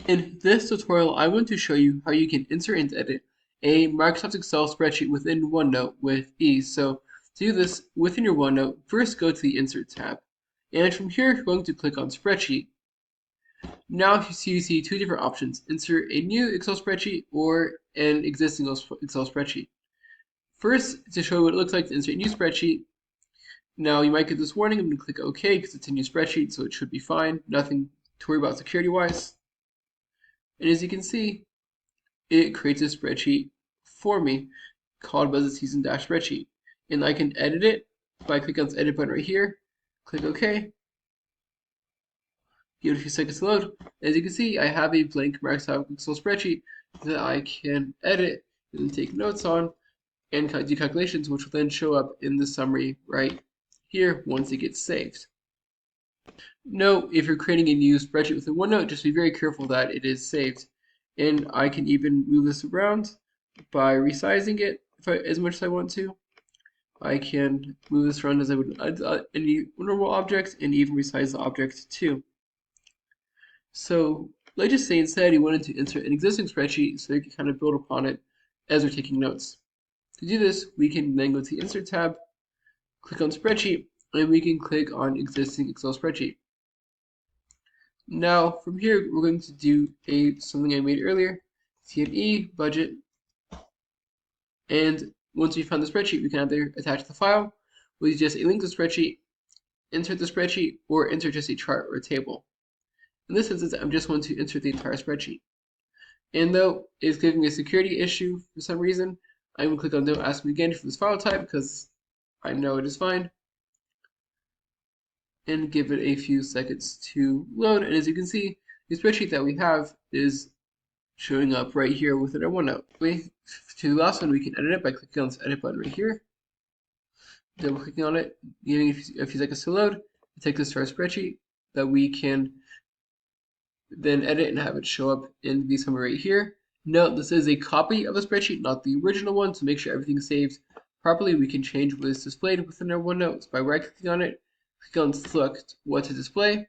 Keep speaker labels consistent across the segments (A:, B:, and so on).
A: In this tutorial, I want to show you how you can insert and edit a Microsoft Excel spreadsheet within OneNote with ease. So to do this within your OneNote, first go to the Insert tab. And from here, you're going to click on Spreadsheet. Now you see two different options, insert a new Excel spreadsheet or an existing Excel spreadsheet. First, to show you what it looks like to insert a new spreadsheet, now you might get this warning, I'm going to click OK because it's a new spreadsheet, so it should be fine. Nothing to worry about security-wise. And as you can see, it creates a spreadsheet for me called Budget Season Dash Spreadsheet. And I can edit it by clicking on this edit button right here, click OK, give it a few seconds to load. As you can see, I have a blank Microsoft Excel spreadsheet that I can edit and take notes on and do calculations, which will then show up in the summary right here once it gets saved. Note, if you're creating a new spreadsheet within OneNote, just be very careful that it is saved. And I can even move this around by resizing it as much as I want to. I can move this around as I would any normal object and even resize the object too. So let's just say instead you wanted to insert an existing spreadsheet so you can kind of build upon it as we're taking notes. To do this, we can then go to the Insert tab, click on Spreadsheet, and we can click on Existing Excel Spreadsheet. Now, from here, we're going to do something I made earlier, T&E, budget, and once we found the spreadsheet, we can either attach the file with just a link to the spreadsheet, insert the spreadsheet, or insert just a chart or a table. In this instance, I'm just going to insert the entire spreadsheet. And though it's giving me a security issue for some reason, I'm going to click on Don't Ask Me Again for this file type because I know it is fine. And give it a few seconds to load. And as you can see, the spreadsheet that we have is showing up right here within our OneNote. To the last one, we can edit it by clicking on this edit button right here. Double clicking on it, giving it a few seconds to load. Take this to our spreadsheet that we can then edit and have it show up in the summary right here. Note, this is a copy of the spreadsheet, not the original one, so make sure everything is saved properly. We can change what is displayed within our OneNote by right-clicking on it, click on select what to display.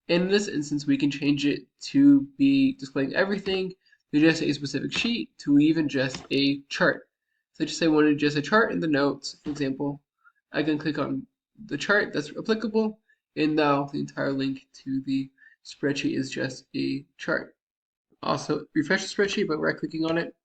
A: And in this instance, we can change it to be displaying everything, to just a specific sheet, to even just a chart. So just say I wanted just a chart in the notes, for example. I can click on the chart that's applicable, and now the entire link to the spreadsheet is just a chart. Also, refresh the spreadsheet by right-clicking on it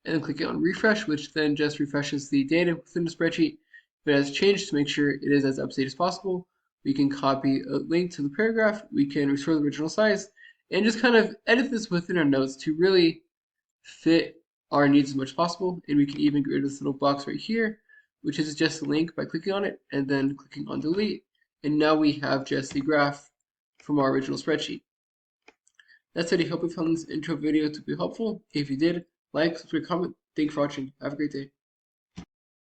A: and then clicking on refresh, which then just refreshes the data within the spreadsheet. If it has changed, to make sure it is as up-to-date as possible, we can copy a link to the paragraph, we can restore the original size, and just kind of edit this within our notes to really fit our needs as much as possible. And we can even get rid of this little box right here, which is just a link by clicking on it and then clicking on delete. And now we have just the graph from our original spreadsheet. That's it. I hope you found this intro video to be helpful. If you did, like, subscribe, comment. Thanks for watching. Have a great day.